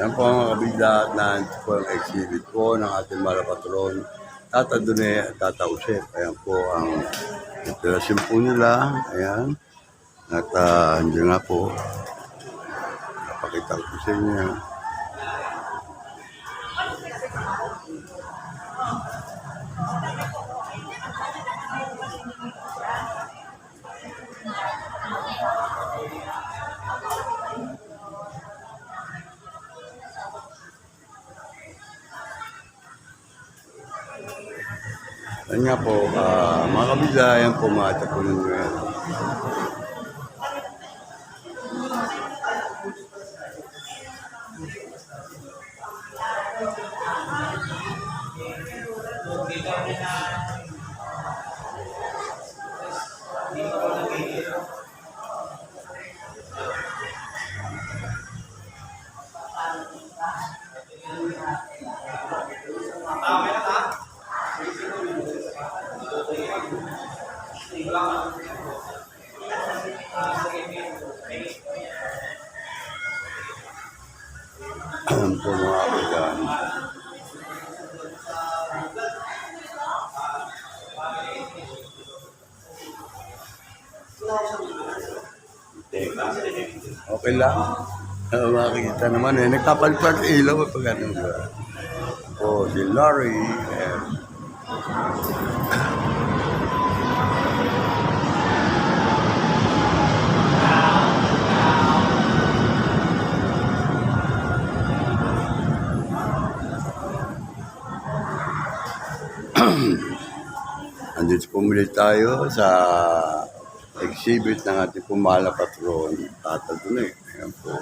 Yan po mga kabida at nandito po ang exhibit po ng ating mga patron, Tata Dune at Tata Usep. Ayan po ang inspirasyon po nila. Ayan. At andyan nga po. Napakita ko sa inyo. Ayan nga po, mga kabida, ayan po mga tapunan nyo yan. Ayan po mga kabida. Okay lang. Makikita naman eh. Nagpapalpag ilaw pag ano ba. Po, si Larry. Andito po muli tayo sa exhibit ng ating pumala patron, Tata Dune. Ayan po.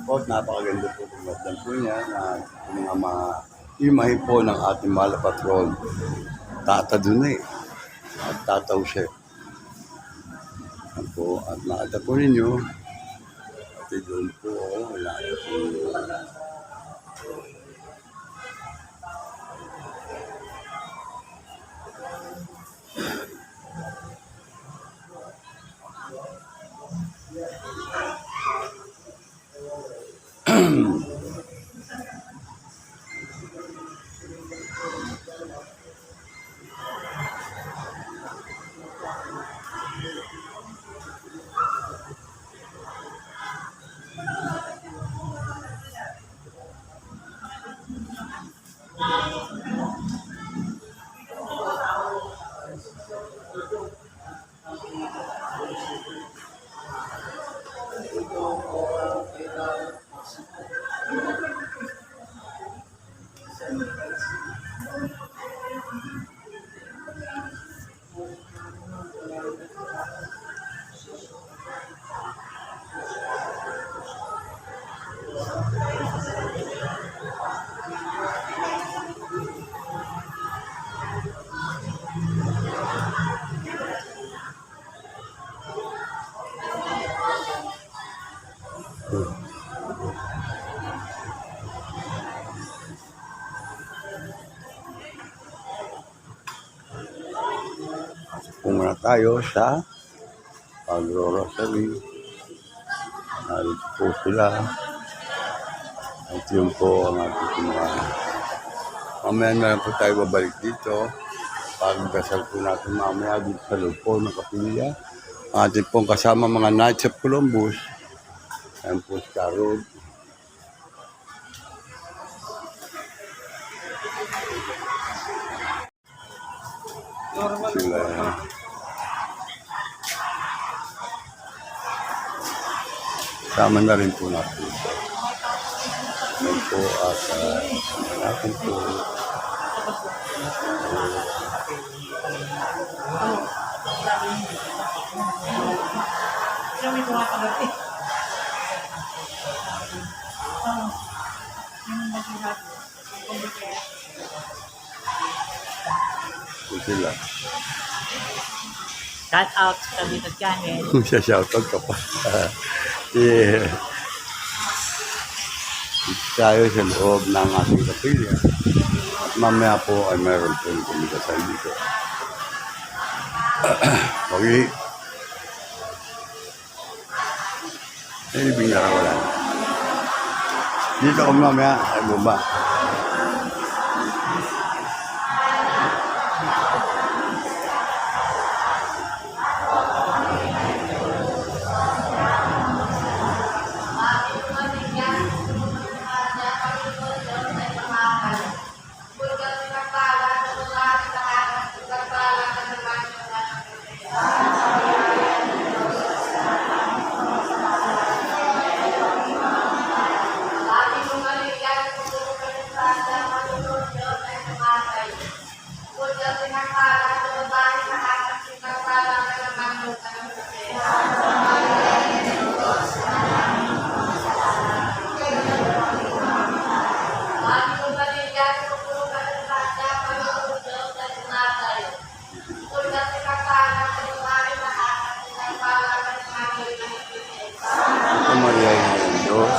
Po, napakaganda po pagmasdan po niya na mga imahe po ng ating mahal na patron, Tata Dune at Tata Usep. Yan po, at nakita po ninyo, at doon po, wala po. Pumunta tayo sa pagro-rosary. Narito po sila. At yun po ang ating mga. Mamaya na lang po tayo babalik dito. Pagdasal po natin mamaya dito sa loob po ng kapilya. Ang ating pong kasama mga Knights of Columbus. Ayan po sa road. Sila sama na rin po natin ito. Ngayon po at natin po Siya may tumatagap eh. Yung mag-ihat. Ito sila. Shout out sa Kabitag Channel. Siya shoutout ka pa. Yeah. Tayo sa loob ng ating kapilya. At mamaya po ay meron po yung kumitasal dito. Okay. Ay, ibig na wala na. Dito ako mamaya ay bumba. Maria ng Diyos,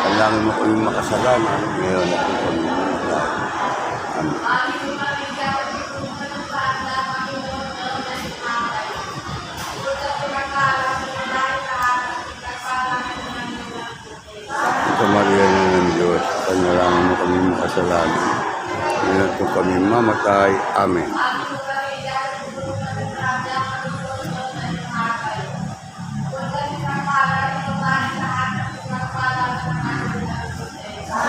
kailangan mo kayong makasalanan ngayon at yung pagmamahal. Amen. Ito Maria ng Diyos, kailangan mo kami makasalanan ngayon at yung kami mamatay. Amen.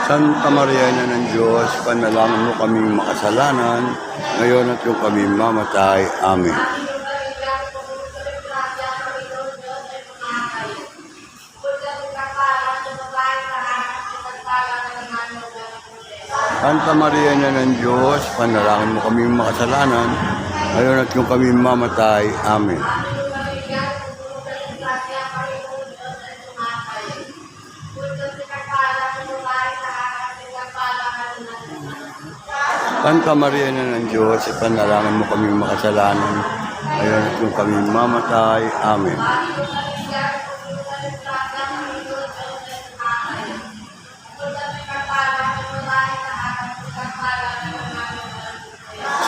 Santa Maria ng Diyos, panalangin mo kaming makasalanan, ngayon at yung kami mamatay. Amen. Santa Maria ng Diyos, panalangin mo kaming makasalanan, ngayon at yung kami mamatay. Amen. Santa Maria ng Diyos, ipanalangin mo kaming makasalanan, ngayon at yung kami mamatay. Amen.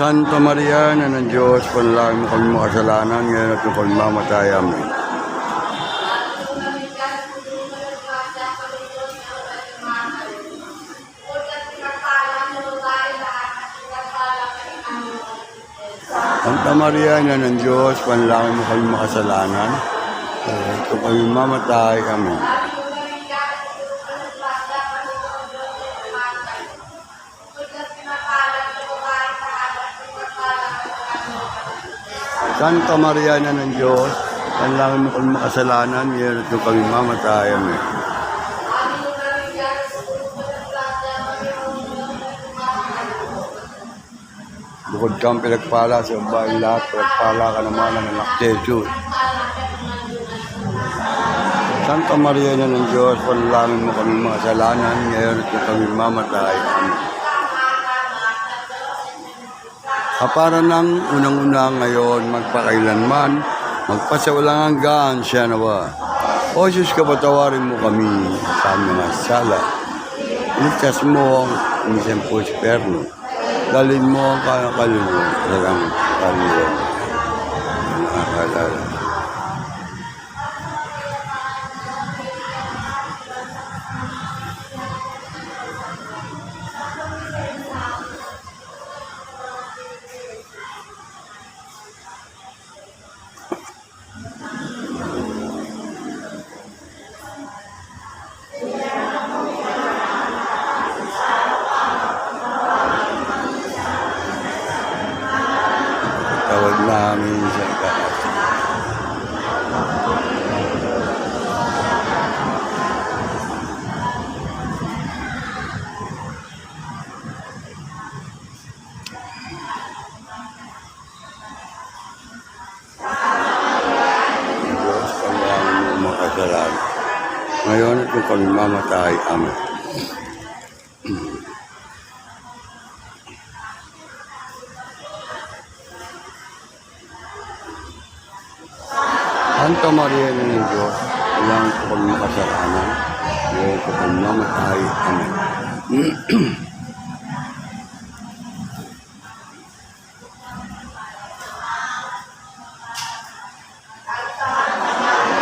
Santa Maria ng Diyos, panalangin mo kaming makasalanan, ngayon at yung kami mamatay. Amen. Santa Maria ng Diyos, panalangin mo kami makasalanan, kung kami mamatay. Amen. Santa Maria ng Diyos, panalangin mo kami makasalanan, ngayon at kung kami mamatay. Amen. Bukod kang pinagpala sa bahay lahat, pinagpala ka naman ng anak Jesus. Santa Maria ng Diyos, panalangin mo kami makasalanan, ngayon at kung kami mamatay. Amen. Kapara ng unang-una ngayon, magpakailanman, magpasawalang hanggan siya nawa. O Diyos, kapatawarin mo kami sa mga sala. Iligtas mo ang minsan po sa perno. Dalhin mo ang kaluluwa sa kaluluwa. Nakakalala. Tawag namin sa ikaas. kami mamatay. Amen. Santa Maria ng Diyos, kailangan ko kami makasalanan, ngayon ko kami mamatay. Amen.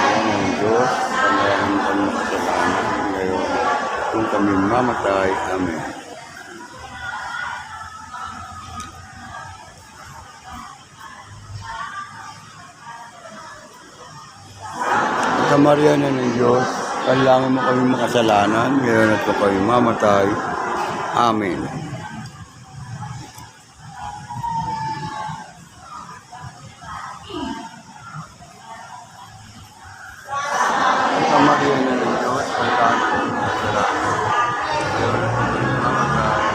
Kailangan ng Diyos, kailangan ko kami makasalanan, ngayon kung kami mamatay. Amen. Sa Maria na ng Diyos, kailangan mo kami makasalanan, ngayon at kung kami mamatay. Amen. Sa Maria na ng Diyos, kailangan mo kami makasalanan, ngayon at kung kami mamatay.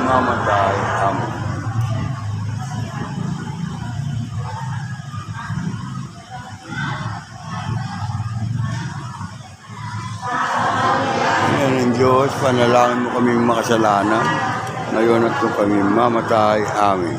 Mamatay. Amen. Ngayon ng Diyos, panalangin mo kaming makasalanan, ngayon at kung kami mamatay. Amen.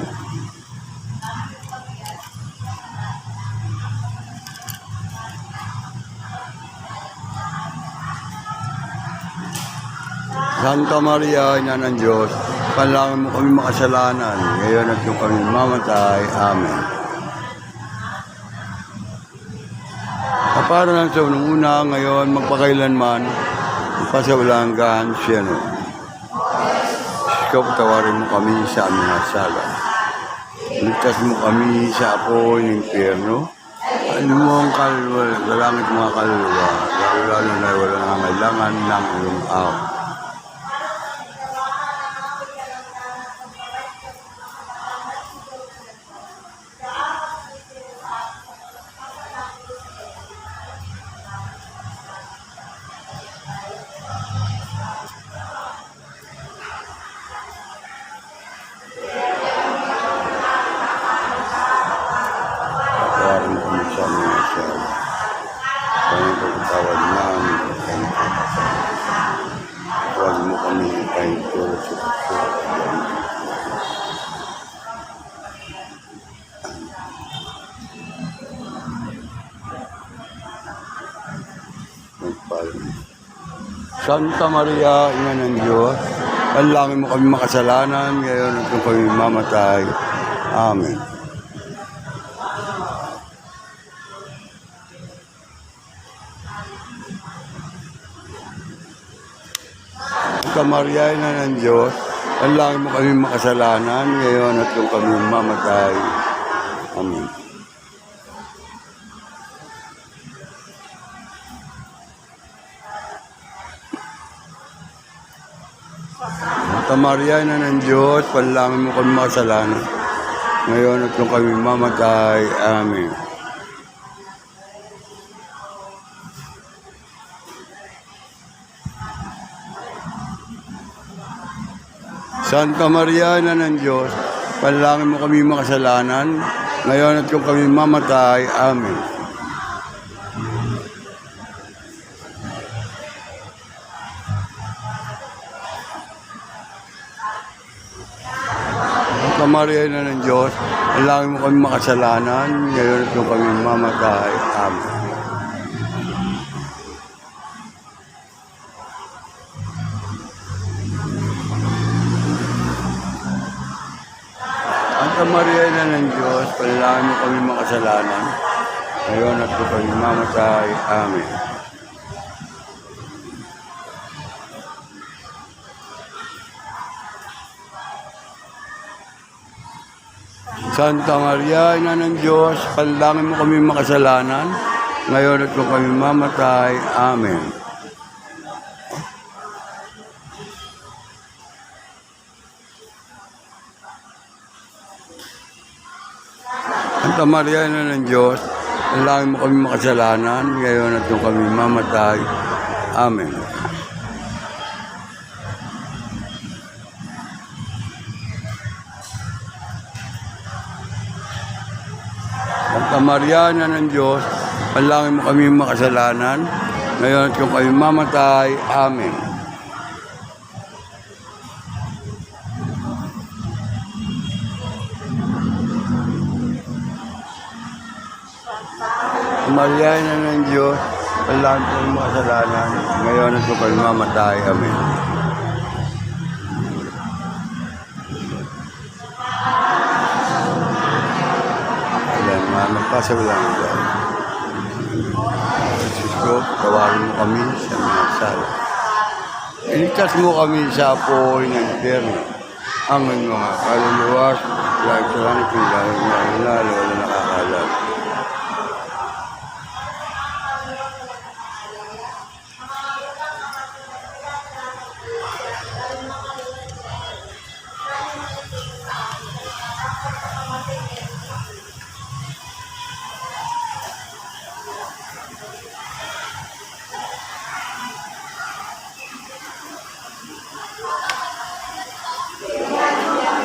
Santa Maria, Ina ng Diyos, panalangin mo kami makasalanan, ngayon at kung kami mamatay. Amen. Para lang sa unang-una, ngayon, magpakailanman, pasawalang hanggan, siyano. Ikaw, patawarin mo kami sa aming nasala. Ligtas mo kami sa apoy ng impyerno. Ano mo ang kaluluwa, galangit mga kaluluwa, lalo na walang nangailangan ng iyong awa. Patawarin mo kami sa aming nasala. Kami pagkatawad namin, huwag mo kami kahit tulad sa pagkatawad. Santa Maria, Ina ng Diyos, panalangin mo kami makasalanan, ngayon at kung kami mamatay. Amen. Santa Maria, Ina ng Diyos, panalangin mo kami makasalanan, ngayon at kung kami mamatay. Amen. Santa Maria, Ina ng Diyos, panalangin mo kami makasalanan, ngayon at kung kami mamatay. Amen. Santa Maria, Ina ng Diyos, panalangin mo kami makasalanan, ngayon at kung kami mamatay. Amen. Santa Maria, Ina ng Diyos, panalangin mo kami makasalanan, ngayon at kung kami mamatay. Amen. Santa Maria, Ina ng Diyos, panalangin mo kami makasalanan, ngayon at kung kami mamatay. Amen. Santa Maria, Ina ng Diyos, panalangin mo kami makasalanan, ngayon at kung kami mamatay. Amen. Santa Maria, Ina ng Diyos, panalangin mo kami makasalanan, ngayon at kung kami mamatay. Amen. Santa Maria, Ina ng Diyos, panalangin mo kami makasalanan, ngayon at kung kami mamatay. Amen. Santa Maria, Ina ng Diyos, panalangin mo kami makasalanan, ngayon at kung kami mamatay. Amen. Magpasawalang ito. Jesus ko, tawarin mo kami sa mga sala. Iligtas mo kami sa apoy ng impyerno. Ang mga kaluluwas, kahit sa langit ng langit na inalo, wala nakakalat.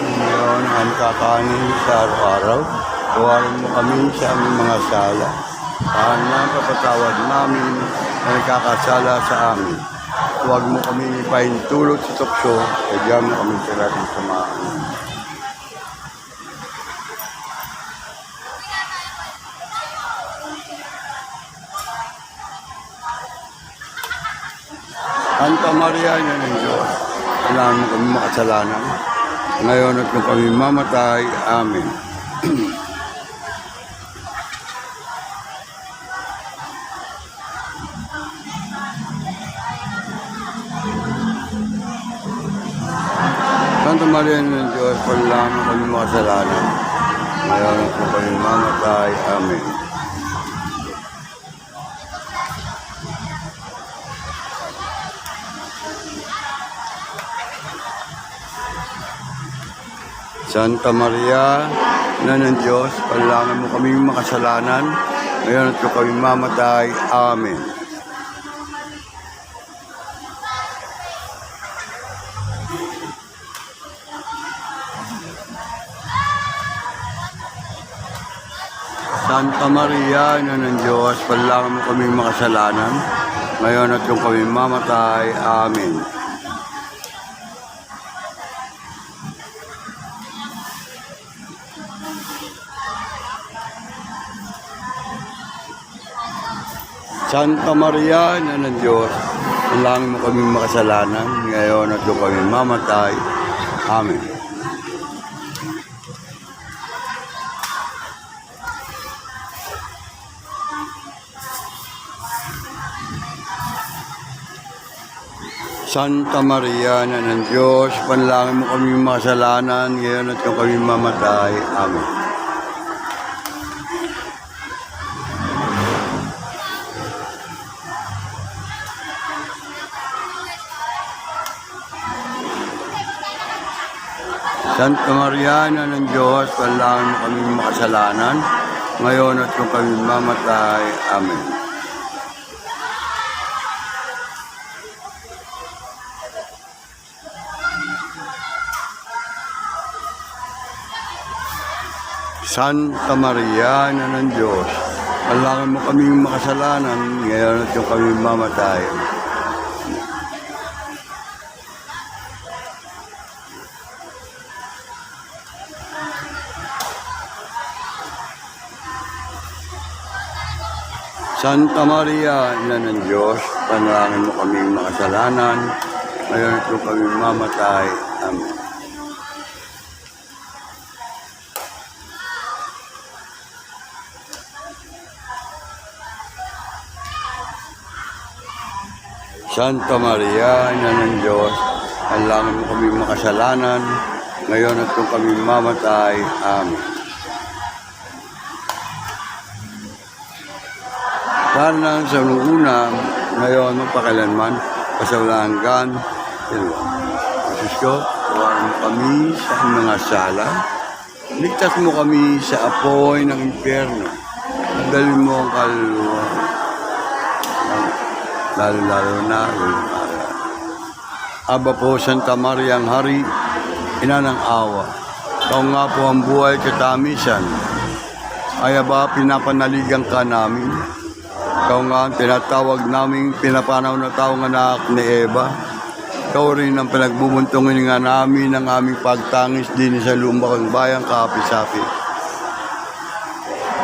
Ngayon, ang kakanin sa araw-araw, tawarin mo kami sa aming mga sala. Pahan na kapatawad namin na nagkakasala sa amin. Huwag mo kami ipahintulot sa tukso, kaya mo kami sirating sa mga amin. Santa Maria, Ina ng Diyos, kailangan mo kami makasalanan, ngayon at kung kami mamatay. Amen. Santa Maria, Ina ng Diyos, kailangan mo kami makasalanan, ngayon at kung kami mamatay. Amen. Santa Maria, Ina ng Diyos, panalangin mo kami makasalanan, ngayon at kung kami mamatay. Amen. Santa Maria, Ina ng Diyos, panalangin mo kami makasalanan, ngayon at kung kami mamatay. Amen. Santa Maria, Ina ng Diyos, panalangin mo kami makasalanan, ngayon at kung kami mamatay. Amen. Santa Maria, Ina ng Diyos, panalangin mo kami makasalanan, ngayon at kung kami mamatay. Amen. Santa Maria, Ina ng Diyos, panalangin mo kami makasalanan, ngayon at kung kami mamatay. Amen. Santa Maria, Ina ng Diyos, panalangin mo kami makasalanan, ngayon at kung kami mamatay. Santa Maria, Ina ng Diyos, panalangin mo kami makasalanan, ngayon at kung kami mamatay. Amen. Santa Maria, Ina ng Diyos, panalangin mo kami makasalanan, ngayon at kung kami mamatay. Amen. Para lang sa nung una, ngayon, magpakailanman, kasawlangan, diba? Diyos ko, tawaran mo kami sa mga sala. Ligtas mo kami sa apoy ng impyerno. Dalhin mo ang kaluluwa. Lalo-lalo na, Aba po, Santa Maria ang Hari, Ina ng Awa. Ikaw nga po ang buhay katamisan. Ay ba, pinapanaligan ka namin. Ikaw nga ang tinatawag namin, pinapanaw na taong anak ni Eva. Ikaw rin ang pinagbubuntungan nga namin ng aming pagtangis din sa lumbakang bayang kapi-sapi.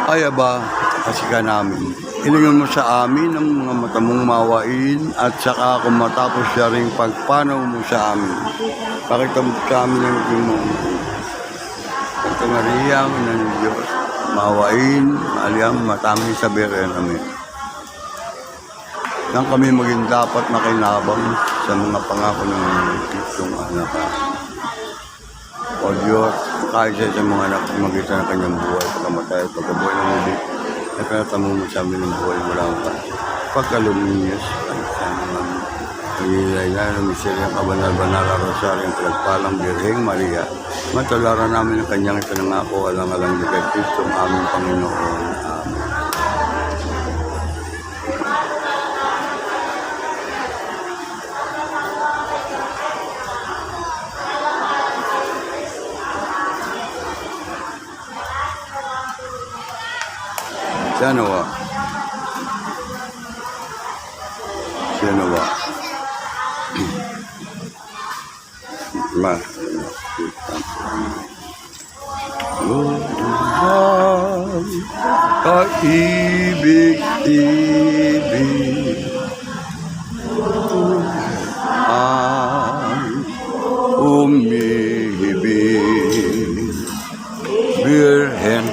Ay ba, kasi ka namin. Ilingon mo sa amin ang mga mata mong mawain at saka kung matapos siya rin pagpanaw mo sa amin. Pakita mo sa amin ang iyong Santa Maria, Ina ng Diyos, mawain, aliyang matami sa beren namin. Nang kami maging dapat makinabang sa mga pangako ng Kristong anak. O Diyos, kahit sa mga anak, magitan ng kanyang buhay, pagkamatay, pagkabuhay ng muli, nakanatamo mo sa amin ng buhay mula ang pagkaluminyos, ay sa mga pagkilay na ng miseryang kabanal-banal, rosaryang pinagpalang Birheng Maria, matularan namin ang kanyang itinangako, alang-alang ni kay Kristo, ang aming Panginoon. Amen. Sana wa. Sana wa. Ma. Kaibig-ibig ang umibig. Birhen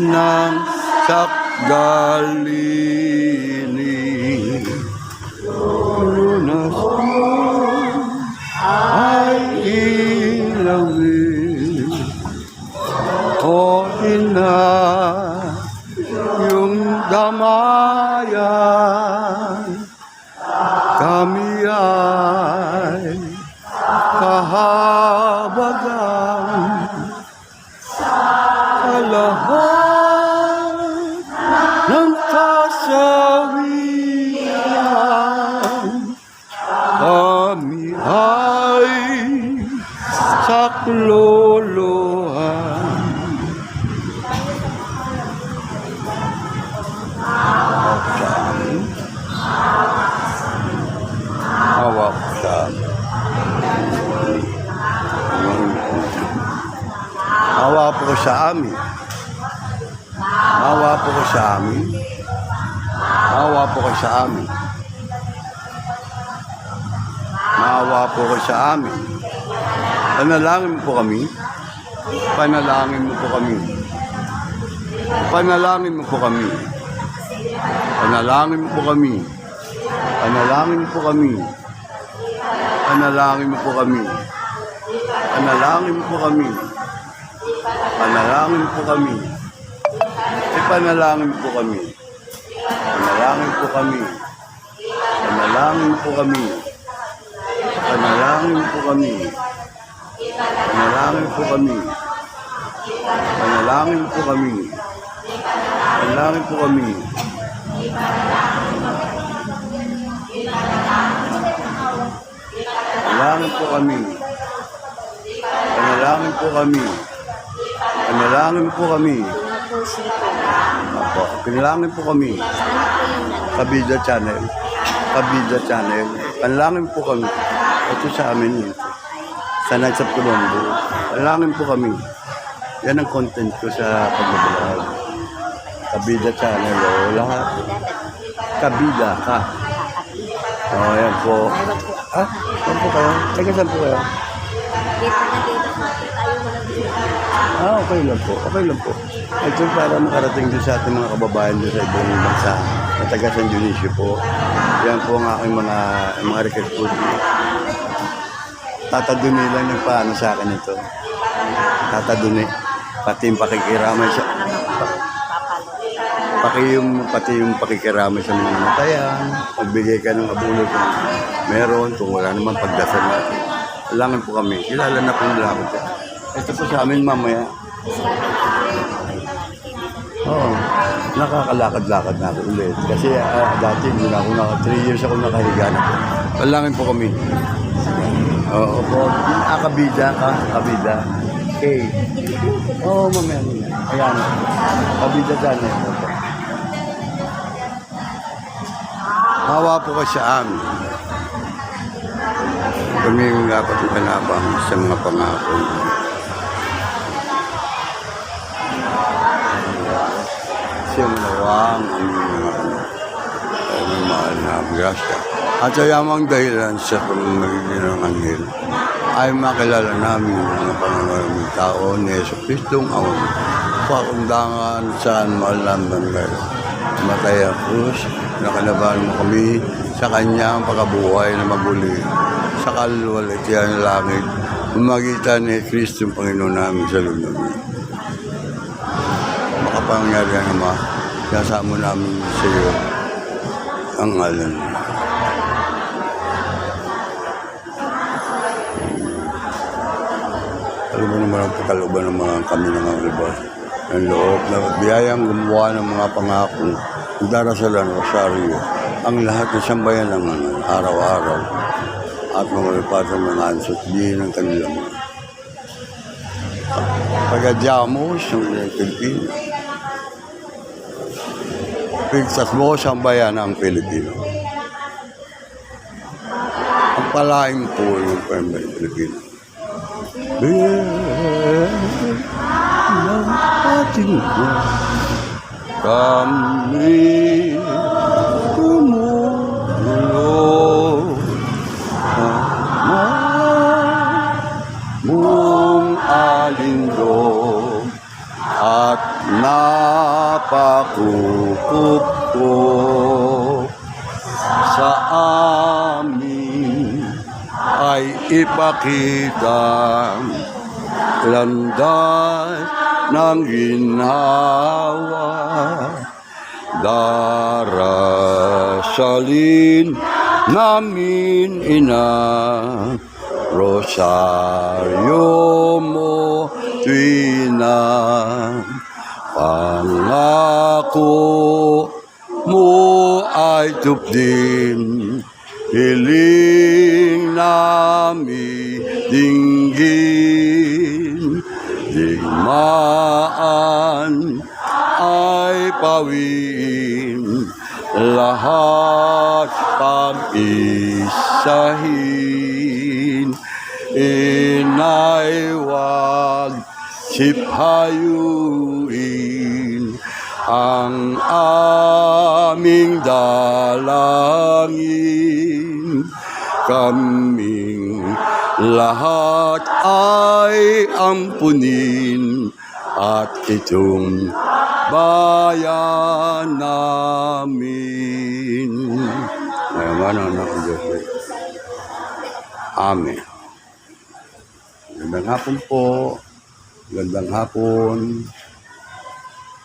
ng sakgalini, lunas ay ilawin. O Ina, yung damayan, kami ay kahabagan sa lahat ng kasawian. Kami ay saklolohan. Hawak sa Hawa po sa amin. Hawa po sa amin. Hawa po sa amin. Maawa po sa amin. Panalangin mo po kami. Panalangin mo po kami. Panalangin mo po kami. Panalangin mo po kami. Panalangin mo po kami. Panalangin mo po kami. Panalangin mo po kami. Panalangin po kami. Ipanalangin po kami. Panalangin po kami. Panalangin po kami. Panalangin po kami. Panalangin po kami. Panalangin po kami. Panalangin po kami. Panalangin po kami. Panalangin po kami. Panalangin po kami. Opo, panalangin po kami. Kabida Channel. Kabida Channel. Panalangin po kami. Ito sa amin yun. Sa Nagsap Colombo. Panalangin po kami. Yan ang content ko sa pagbabalag. Kabida Channel. O, lahat. Kabida ka. O, yan po. Ah, saan po kayo? Teka, saan po kayo? Ah, okay lang po. Okay lang po. Ito para makarating din sa ating mga kababayan doon sa ibang bansa na taga San Dionisio po. Yan po ang aking mga request po. Tataduni lang yung paano sa akin ito. Tataduni. Pati yung pakikiramay sa... pati yung pakikirama sa mga namatayan, magbigay ka ng abulo kung meron, kung wala naman pagdasal natin. Kailangan po kami, kilala na po nila ako dyan. Ito po sa amin mamaya. Oo, nakakalakad-lakad na ako ulit. Kasi dati, hindi na ako 3 years ako nakahiga na po. Kailangan po kami. Oo po, kabida. Okay. Oo, mamaya. Ayan, kabida dyan. Hawa po kayo sa amin. Kami yung dapat ipanabang sa mga pangako. Siya manawang ang mga mahal na grasya. At sa yamang dahilan sa pamamagitan ng anghel ay makilala namin ang pangangaraming tao ni Yesu Kristong ang pakundangan saan malamang kayo. Matay ang krus, nakalaban mo kami sa kanyang pagkabuhay na maguli sa kalwalitian ng langit, umagitan ni Kristong Panginoon namin sa lulong. Makapangyari ang Ama, kasama namin sa iyo ang ngalan. Alam mo naman ang pagkaluban ng mga kami ng mga libas. Ang loob na biyayang gumawa ng mga pangako, darasalan, rosaryo, ang lahat ng sambayan ng araw-araw at mamalipatan ng ansot din ng kanilang pagkadyamos ng Pilipino. Pigtas mo sa bayan ng Pilipino. Ang palaing po yung pambayang Pilipino. Ng ating kami tumulo mong alindo at napakukup ko sa amin ay ipakita landas ng ginhawa, darasalin namin ina, rosaryo mo tuwina, pangako mo ay tupdim, hiling namin dinggin, digmaan ay pawin, lahat pag-isahin, inaiwag sipayuin, ang aming dalangin, kaming lahat ay ampunin at itong bayan namin. Ngayon anak ng Diyos. Amen. Gandang hapon po. Gandang hapon.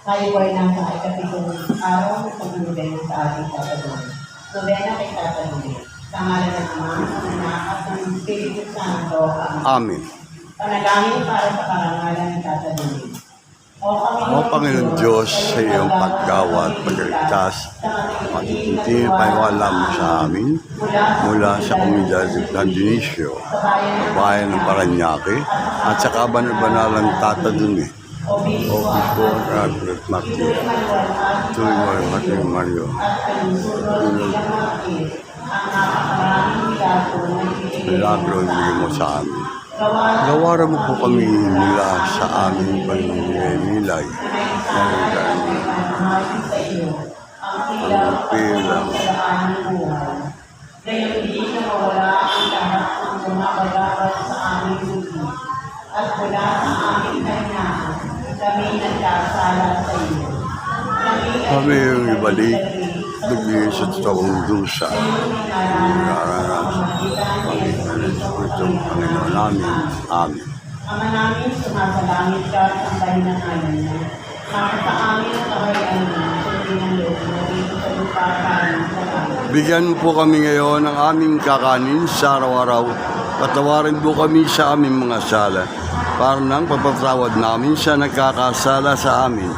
Tayo ay nasa ikapitong araw ng paglulay sa ating Tatagawin. Nobena kay Tatagawin. Sa ngalan ng Ama, ng Anak, at ng Espiritu Santo. Amen. Panalangin para sa karangalan ng Tatagawin. O Panginoon Diyos, sa iyong paggawa at pagligtas, matututi paniwala mo sa amin mula sa komunidad ng Dionisio, bayan ng Paranaque, at sa kaban-banalang Tataduni, o Pico at Matthew, tuloy mo rin Matthew Mario, milagro hindi mo sa amin. Gawaran mo po kami mula sa aming paninilay ng ang pilang. Ngayon di na mawala ang lahat ng mga bagabag sa aming buti at mula sa aming kahinaan, kami nagkasala sa iyo. Kami yung ibalik, bigyan sa totoong dusa. Naranasan, Panginoon ng Espiritu, Panginoon namin. Amen. Ama namin, sumasalangit ka sa bahin ng alam mo. Nasa sa amin ang kahayaan mo, ng loob na dito sa lupa kanin sa kanya. Bigyan mo po kami ngayon ng aming kakanin sa araw-araw. Patawarin po kami sa aming mga sala. Para nang pagpatawad namin sa nagkakasala sa amin.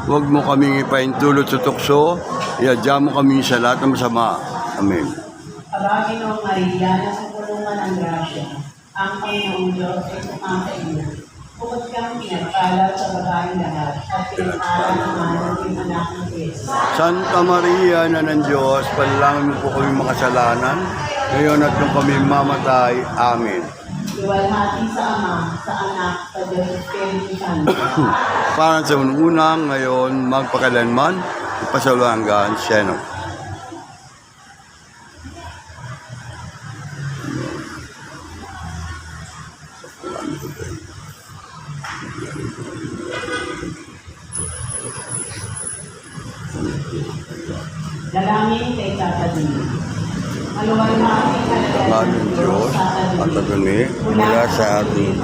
Huwag mo kaming ipaintulot sa tukso. Iadya mo kami sa lahat ng masama. Amen. Aba, Ginoong Maria, nasa pulungan ng grasya, ang Panginoong Diyos ay sumasa iyo. Bukod kang pinagpala sa babaeng lahat, at pinagpala naman ang iyong anak ng Kristo. Santa Maria na ng Diyos, panalangin mo po kami makasalanan. Ngayon at nung kami mamatay. Amen. Iwalhati sa Ama, sa Anak, sa Diyos Espiritu Santo. Para sa unang ngayon, magpakailanman, ipasawanggan siya. Dalangin kay Tatadini. Maluwalhati ka na Aming Diyos, at atuni, mula sa ating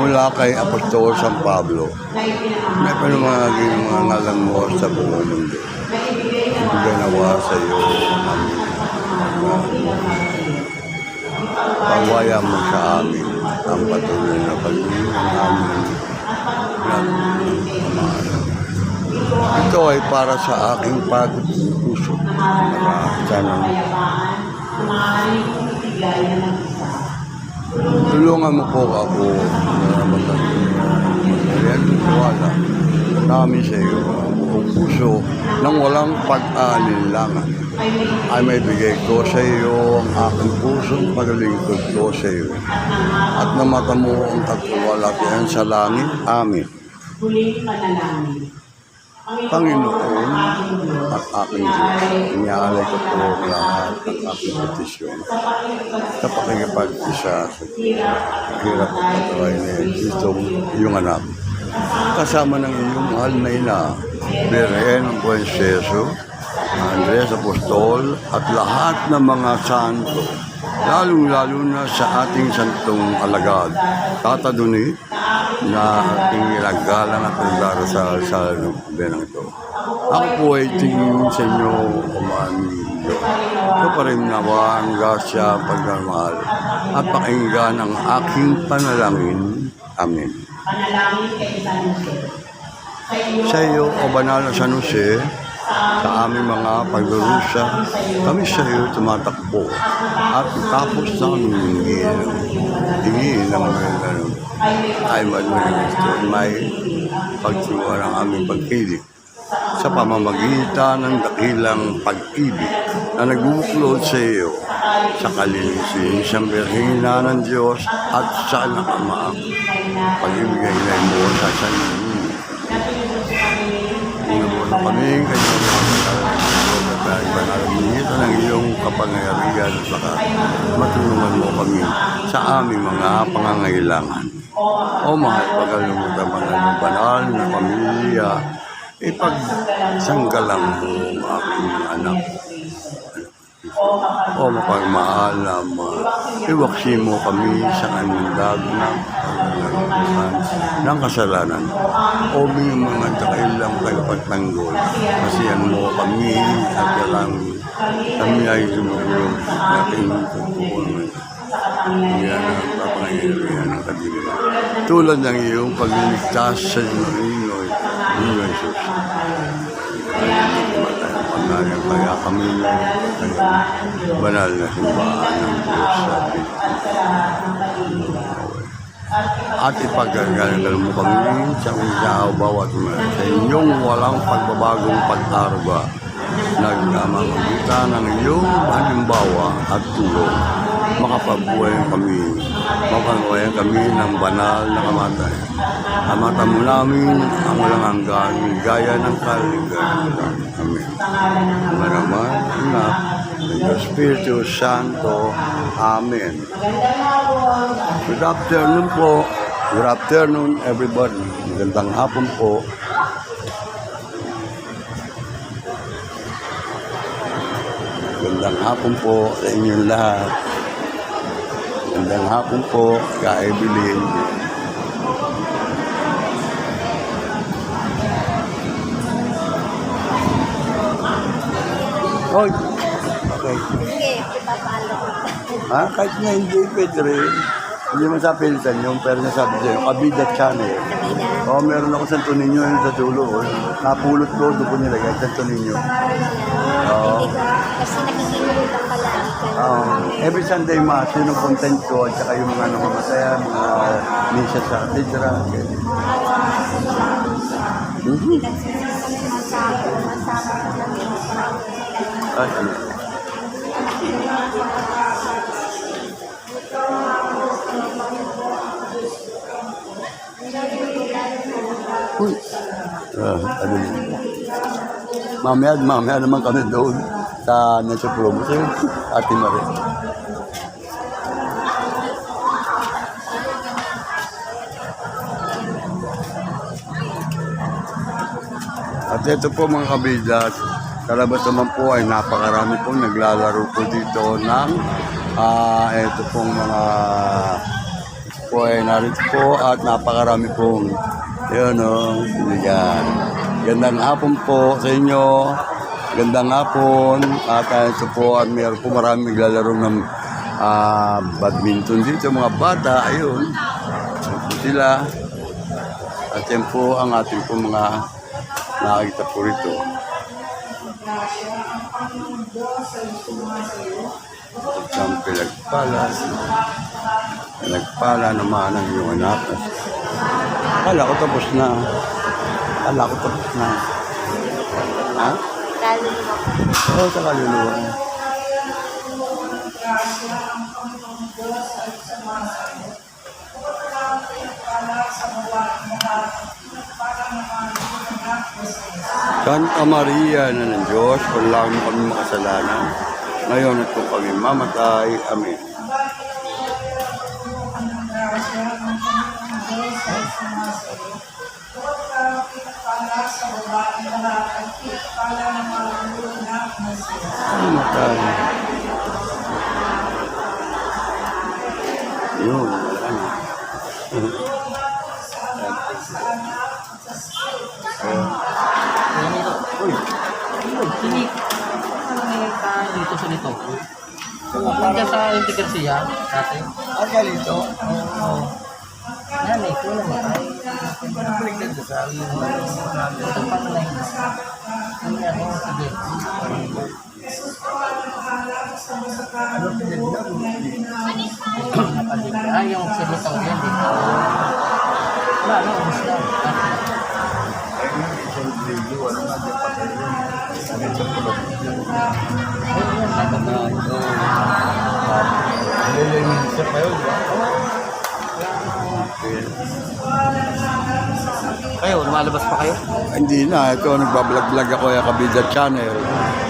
mula kay Apostol San Pablo, na pinamahagi ng mga ngalan mo sa buong mundo. Ibigay nawa sa iyo pagwaya mo sa amin ang patuloy na pag-ibig namin. Ito ay para sa aking pagod ng puso. Tulungan mo po ako na magkakaliwala namin sa iyo ang buong puso nang walang pag-aalinlangan. Ay may bigay ko sa iyo ang aking pusong paglilingkod ko sa iyo. At namata mo ang katuwalatian sa langit. Amen. Huling panalangin. Panginoon at aking Diyos, iniaalay ko po lahat ng aking petisyon sa pakikipag-isa sa hirap at pataway ni Kristong iyong anak. Kasama ng iyong mahal na ina, Birhen ng Buenseso, Andres Apostol at lahat ng mga santo, lalong-lalo na sa ating santong alagad, Tataduni, na ating ilagalang at nagdarasal sa benang ito. Ako po ay tingin sa inyo, umami Diyos. Ito pa rin nawa ang gasya, pagmamahal, at pakinggan ang aking panalangin. Amen. Panalangin kay San Jose. Sa iyo, O Banal na San Jose, sa aming mga pagdurusa, kami sa iyo tumatakbo at tapos namin hingin ng mga ay madmanisto may pagsiwa ng aming pagkilig sa pamamagitan ng dakilang pag-ibig na nagbubuklod sa iyo sa kalinisin siyang birhina ng Diyos at sa anak Ama pag-ibigay na mo sa sanyo. Una kami kanyang banalamitan ng iyong kapangyarihan at baka matulungan mo kami sa aming mga pangangailangan. O mahal, pagkalumutan mo ng banal na pamilya, ipagsanggalang mo ang aking anak. O mapagmahal na iwaksi mo kami sa kanundag ng kasalanan. O mga dakilang tagapagtanggol, kasiyan mo kami at yalang kami ay tumulong na pinagpupunan. Yan ang papangayarihan ng kadiliman. Tulad ng iyong pagliligtas sa Inoy, Jesus. Kaya kami banal na simbahan ng Diyos sa atin. At ipagagagal mo kami sa usaw bawat mga sa inyong walang pagbabagong pag-arba. Nagmamagitan ng iyong halimbawa at tulong. Makapabuhay kami ng banal na kamatay. Kamata mo namin ang walang hanggan, gaya ng kaligayahan. Amen. Manaman, Anak, ng Espiritu Santo. Amen. Good afternoon po. Good afternoon, everybody. Magandang hapon po. Magandang hapon po sa inyong lahat. Magandang hapon po, Ka Evelyn. Oh, okay. Sige, ipapalo ko. Ha? Kahit nga hindi, pwede rin. Hindi mo sa pilitan yung pero nasabi sa'yo, Kabida Channel. Kabida. Oo, meron ako Santo Niño yun sa dulo. Oh. Napulot ko, doon ko nilagay, Santo Niño. Oo. Hindi ko, kasi nakikinig ang palagi kayo. Every Sunday Mass, yun ang content ko, at saka yung mga namamasaya, mga misa sa katedra. Ay, ano? Uy. Ano yun? Mamaya naman kami doon sa Nacho Promo. So, Ate Marie. At ito po mga kabidas, sa labas naman po ay napakarami po naglalaro po dito ng ito pong mga po ay narito po at napakarami pong yun o, yan. Gandang hapon po sa inyo. Gandang hapon. At ito po at mayroon po marami naglalaro ng badminton dito mga bata. Ayun. Ayun po sila. At yan po ang ating po mga nakakita po rito. Isang pinagpala naman ang iyong anak. Akala ko tapos na. Ha? Kaluluwa ko. Oo, sa kaluluwa. Santa Maria na ng Diyos, wala mo kami makasalanan. Ngayon at kung kami mamatay. Amen. Mamatay. Yun. Uy, hindi. Ano may kain dito sa nito? Punta sa Integracia, dati. Galito? Oo. Nanay ko naman ay pinagdagdag sa akin. Ito pa na yun. Ano yan? Sige. Ano pinagdagdag? Ay, yung sinitaw yan dito. Wala, no? Ubus na. Kayo, lumalabas pa kayo? Hindi na. Ito, nagbablog-vlog ako yung Kabida Channel.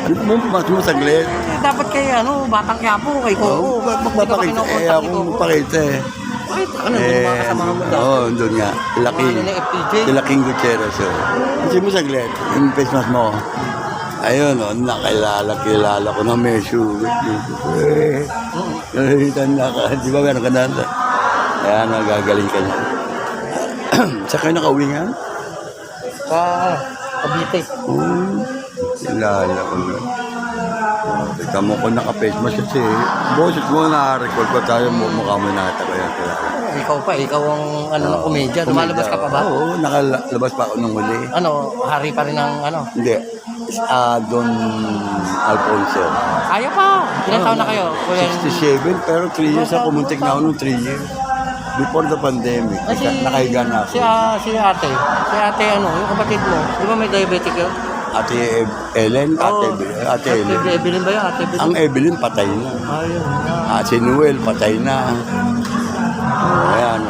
Ano mo, mas mo saglit? Dapat kayo, Batang Quiapo, kay Oo, magpapakita. Ako magpapakita eh. Bakit? Ano, doon mga kasama mo dati? Oo, doon nga. Laking. Mga nila FPJ? Sila King Gutierrez. Kasi mo saglit. Yung face mask mo. Ayun, kilala ko na may sugat dito. Tanda ka. Di ba meron ka na? Kaya nagagaling ka niya. Sa kayo nakauwi nga? Cavite. Kilala ko na. Teka mo ko naka-face mask kasi boses mo na-record ko tayo mukha mo nakita ko yan. Ikaw ang ng komedya. Lumalabas ka pa ba? Oo, nakalabas pa ako nung huli. Ano, hari pa rin ng Hindi. Don Alfonso. Kaya pa. Ilan taon na kayo? 67, pero 3 years ako. Muntik na ako nung 3 years. Before the pandemic. Nakahiga na ako. Si ate. Si ate yung kapatid mo. Di ba may diabetic yun? Ate Ellen, Ate Ellen. Evelyn ba yun? Ate Evelyn? Ang Evelyn patay na. Ayun. Si Noel patay na. Ayan,